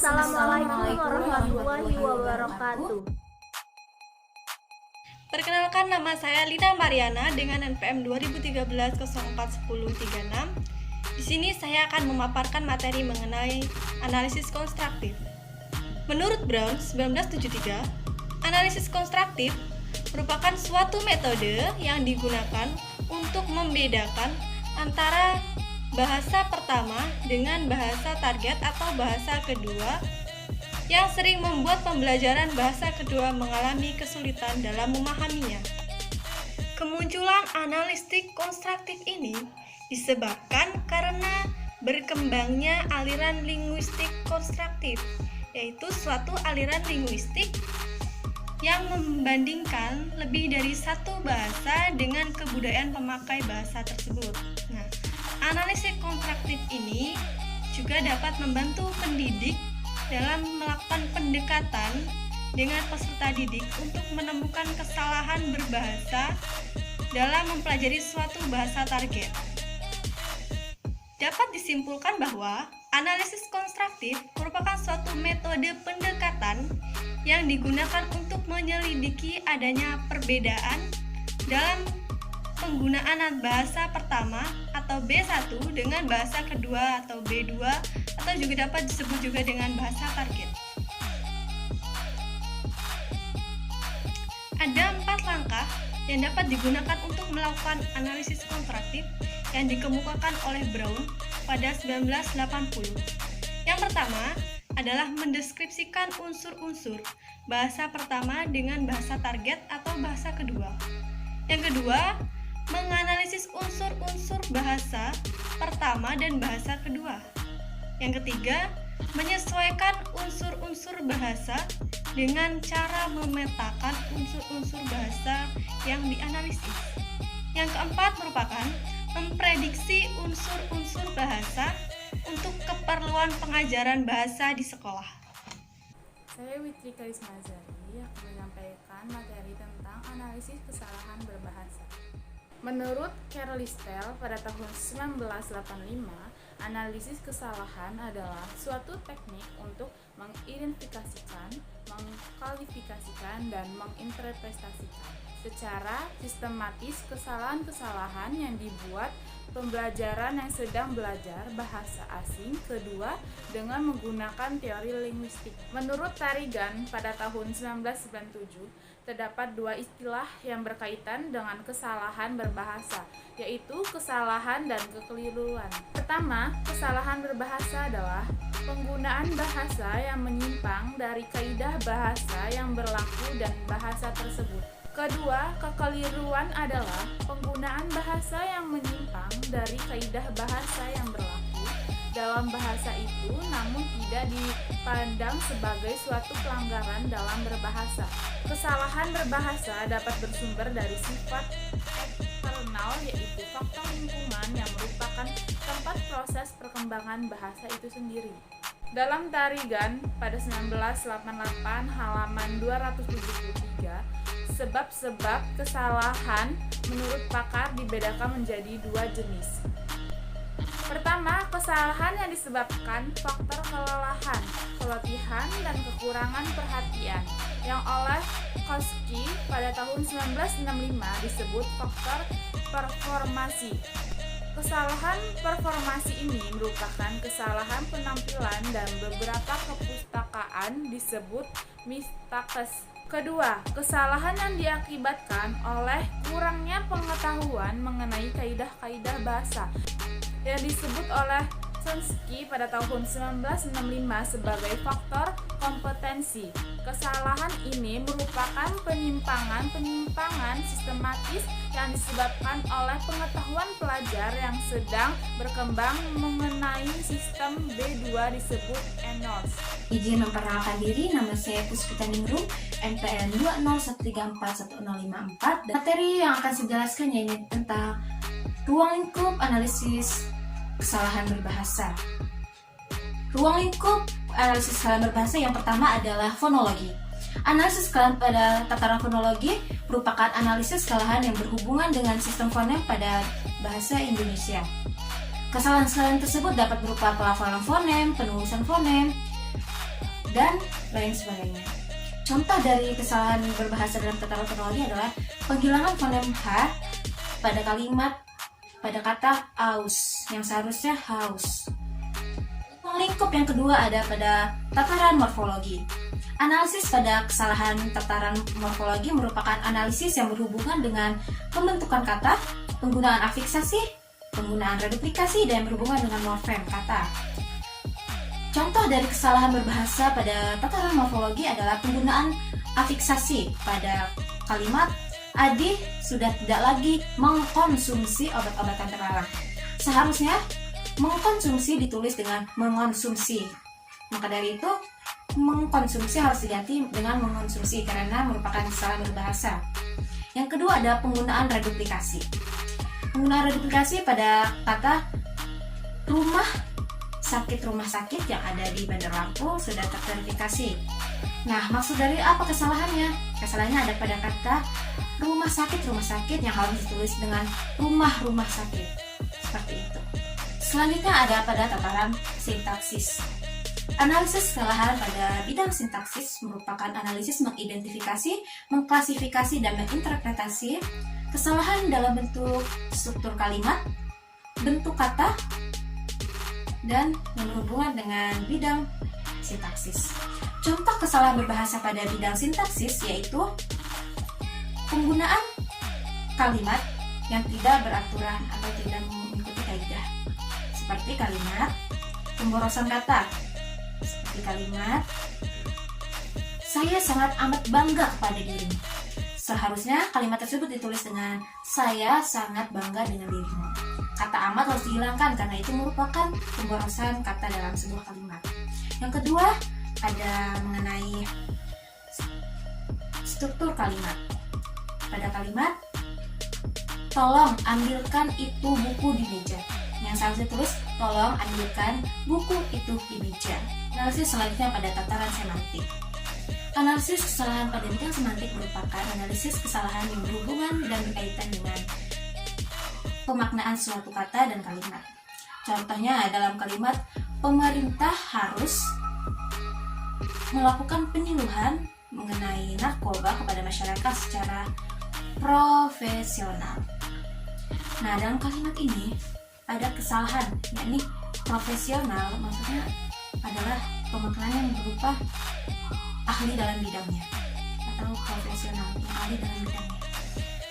Assalamualaikum warahmatullahi wabarakatuh. Perkenalkan, nama saya Lina Mariana dengan NPM 2013-041036. Di sini saya akan memaparkan materi mengenai analisis konstruktif. Menurut Brown 1973, analisis konstruktif merupakan suatu metode yang digunakan untuk membedakan antara bahasa pertama dengan bahasa target atau bahasa kedua yang sering membuat pembelajaran bahasa kedua mengalami kesulitan dalam memahaminya. Kemunculan analitik konstruktif ini disebabkan karena berkembangnya aliran linguistik konstruktif, yaitu suatu aliran linguistik yang membandingkan lebih dari satu bahasa dengan kebudayaan pemakai bahasa tersebut. Nah, analisis konstruktif ini juga dapat membantu pendidik dalam melakukan pendekatan dengan peserta didik untuk menemukan kesalahan berbahasa dalam mempelajari suatu bahasa target. Dapat disimpulkan bahwa analisis konstruktif merupakan suatu metode pendekatan yang digunakan untuk menyelidiki adanya perbedaan dalam penggunaan bahasa pertama atau B1 dengan bahasa kedua atau B2 atau juga dapat disebut juga dengan bahasa target. Ada 4 langkah yang dapat digunakan untuk melakukan analisis konstruktif yang dikemukakan oleh Brown pada 1980. Yang pertama adalah mendeskripsikan unsur-unsur bahasa pertama dengan bahasa target atau bahasa kedua. Yang kedua, menganalisis unsur-unsur bahasa pertama dan bahasa kedua. Yang ketiga, menyesuaikan unsur-unsur bahasa dengan cara memetakan unsur-unsur bahasa yang dianalisis. Yang keempat merupakan memprediksi unsur-unsur bahasa untuk keperluan pengajaran bahasa di sekolah. Saya Witri Karisma Azari yang menyampaikan materi tentang analisis kesalahan berbahasa. Menurut Carol Listel pada tahun 1985, analisis kesalahan adalah suatu teknik untuk mengidentifikasikan, mengkualifikasikan, dan menginterpretasikan secara sistematis kesalahan-kesalahan yang dibuat pembelajaran yang sedang belajar bahasa asing kedua dengan menggunakan teori linguistik. Menurut Tarigan pada tahun 1997, terdapat 2 istilah yang berkaitan dengan kesalahan berbahasa, yaitu kesalahan dan kekeliruan. Pertama, kesalahan berbahasa adalah penggunaan bahasa yang menyimpang dari kaidah bahasa yang berlaku dan bahasa tersebut. Kedua, kekeliruan adalah penggunaan bahasa yang menyimpang dari kaidah bahasa yang berlaku dalam bahasa itu namun tidak dipandang sebagai suatu pelanggaran dalam berbahasa. Kesalahan berbahasa dapat bersumber dari sifat eksternal, yaitu faktor lingkungan yang merupakan tempat proses perkembangan bahasa itu sendiri. Dalam Tarigan pada 1988 halaman 273, sebab-sebab kesalahan menurut pakar dibedakan menjadi 2 jenis. Pertama, kesalahan yang disebabkan faktor kelelahan, keletihan, dan kekurangan perhatian yang oleh Koski pada tahun 1965 disebut faktor performasi. Kesalahan performasi ini merupakan kesalahan penampilan dan beberapa kepustakaan disebut mistakes. Kedua, kesalahan yang diakibatkan oleh kurangnya pengetahuan mengenai kaidah-kaidah bahasa yang disebut oleh Chomsky pada tahun 1965 sebagai faktor kompetensi. Kesalahan ini merupakan penyimpangan sistematis yang disebabkan oleh pengetahuan pelajar yang sedang berkembang mengenai sistem B2 disebut ENOS. Izin memperkenalkan diri, nama saya Puspita Ningrum, NPM 201341054. Materi yang akan saya jelaskan yaitu tentang ruang lingkup analisis kesalahan berbahasa. Ruang lingkup analisis kesalahan berbahasa yang pertama adalah fonologi. Analisis kesalahan pada tataran fonologi merupakan analisis kesalahan yang berhubungan dengan sistem fonem pada bahasa Indonesia. Kesalahan-kesalahan tersebut dapat berupa pelafalan fonem, penulisan fonem, dan lain sebagainya. Contoh dari kesalahan berbahasa dalam tata fonologi adalah penghilangan fonem H pada kalimat pada kata aus yang seharusnya haus. Ruang lingkup yang kedua ada pada tataran morfologi. Analisis pada kesalahan tataran morfologi merupakan analisis yang berhubungan dengan pembentukan kata, penggunaan afiksasi, penggunaan reduplikasi, dan berhubungan dengan morfem kata. Contoh dari kesalahan berbahasa pada tataran morfologi adalah penggunaan afiksasi pada kalimat Adi sudah tidak lagi mengkonsumsi obat-obatan terlarang. Seharusnya mengkonsumsi ditulis dengan mengonsumsi. Maka dari itu, mengkonsumsi harus diganti dengan mengonsumsi karena merupakan kesalahan berbahasa. Yang kedua ada penggunaan reduplikasi. Penggunaan reduplikasi pada kata rumah sakit yang ada di Bandar Lampung sudah terverifikasi. Nah, maksud dari apa kesalahannya? Kesalahannya ada pada kata rumah sakit yang harus ditulis dengan rumah sakit. Seperti itu. Selanjutnya ada pada tataran sintaksis. Analisis kesalahan pada bidang sintaksis merupakan analisis mengidentifikasi, mengklasifikasi, dan menginterpretasi kesalahan dalam bentuk struktur kalimat, bentuk kata, dan yang berhubungan dengan bidang sintaksis. Contoh kesalahan berbahasa pada bidang sintaksis yaitu penggunaan kalimat yang tidak beraturan atau tidak mengikuti kaidah. Seperti kalimat pemborosan kata. Seperti kalimat saya sangat amat bangga kepada dirimu. Seharusnya kalimat tersebut ditulis dengan saya sangat bangga dengan dirimu. Kata amat harus dihilangkan karena itu merupakan pemborosan kata dalam sebuah kalimat. Yang kedua ada mengenai struktur kalimat. Pada kalimat tolong ambilkan itu buku di meja. Yang seharusnya tulis tolong ambilkan buku itu di meja. Analisis selanjutnya pada tataran semantik. Analisis kesalahan pada bidang semantik merupakan analisis kesalahan yang berhubungan dan berkaitan dengan pemaknaan suatu kata dan kalimat. Contohnya dalam kalimat pemerintah harus melakukan penyuluhan mengenai narkoba kepada masyarakat secara profesional. Nah, dalam kalimat ini ada kesalahan, yakni profesional maksudnya adalah pemaknaan yang berupa ahli dalam bidangnya atau profesional yang ahli dalam bidangnya.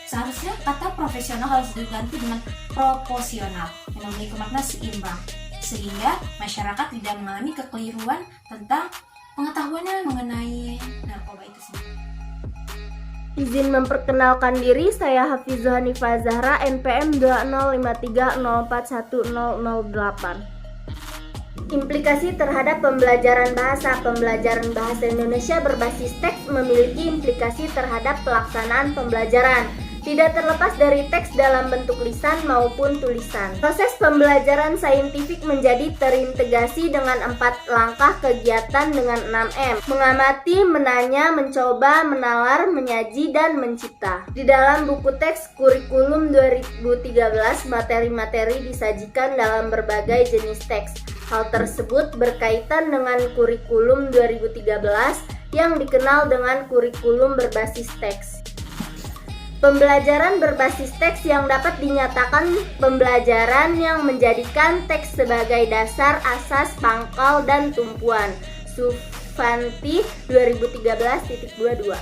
Seharusnya kata profesional harus diganti dengan proporsional yang memiliki makna seimbang sehingga masyarakat tidak mengalami kekeliruan tentang pengetahuannya mengenai narkoba itu sendiri. Izin memperkenalkan diri, saya Hafizah Hanifah Zahra, NPM 2053041008. Implikasi terhadap pembelajaran bahasa. Pembelajaran bahasa Indonesia berbasis teks memiliki implikasi terhadap pelaksanaan pembelajaran, tidak terlepas dari teks dalam bentuk lisan maupun tulisan. Proses pembelajaran saintifik menjadi terintegrasi dengan 4 langkah kegiatan dengan 6M. Mengamati, menanya, mencoba, menalar, menyaji, dan mencipta. Di dalam buku teks kurikulum 2013, materi-materi disajikan dalam berbagai jenis teks. Hal tersebut berkaitan dengan kurikulum 2013 yang dikenal dengan kurikulum berbasis teks. Pembelajaran berbasis teks yang dapat dinyatakan pembelajaran yang menjadikan teks sebagai dasar, asas, pangkal, dan tumpuan. Sufanti 2013.22.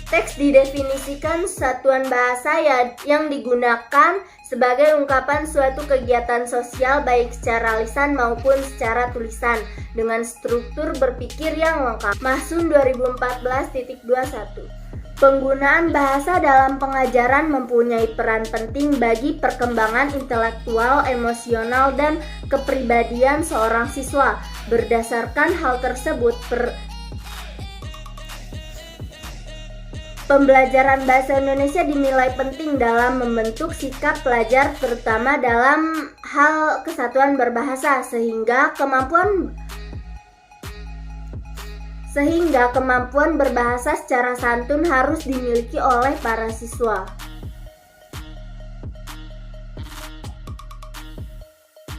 Teks didefinisikan satuan bahasa yang digunakan sebagai ungkapan suatu kegiatan sosial baik secara lisan maupun secara tulisan dengan struktur berpikir yang lengkap. Mahsun 2014.21. Penggunaan bahasa dalam pengajaran mempunyai peran penting bagi perkembangan intelektual, emosional, dan kepribadian seorang siswa. Berdasarkan hal tersebut, pembelajaran bahasa Indonesia dinilai penting dalam membentuk sikap pelajar, terutama dalam hal kesatuan berbahasa, sehingga kemampuan berbahasa secara santun harus dimiliki oleh para siswa.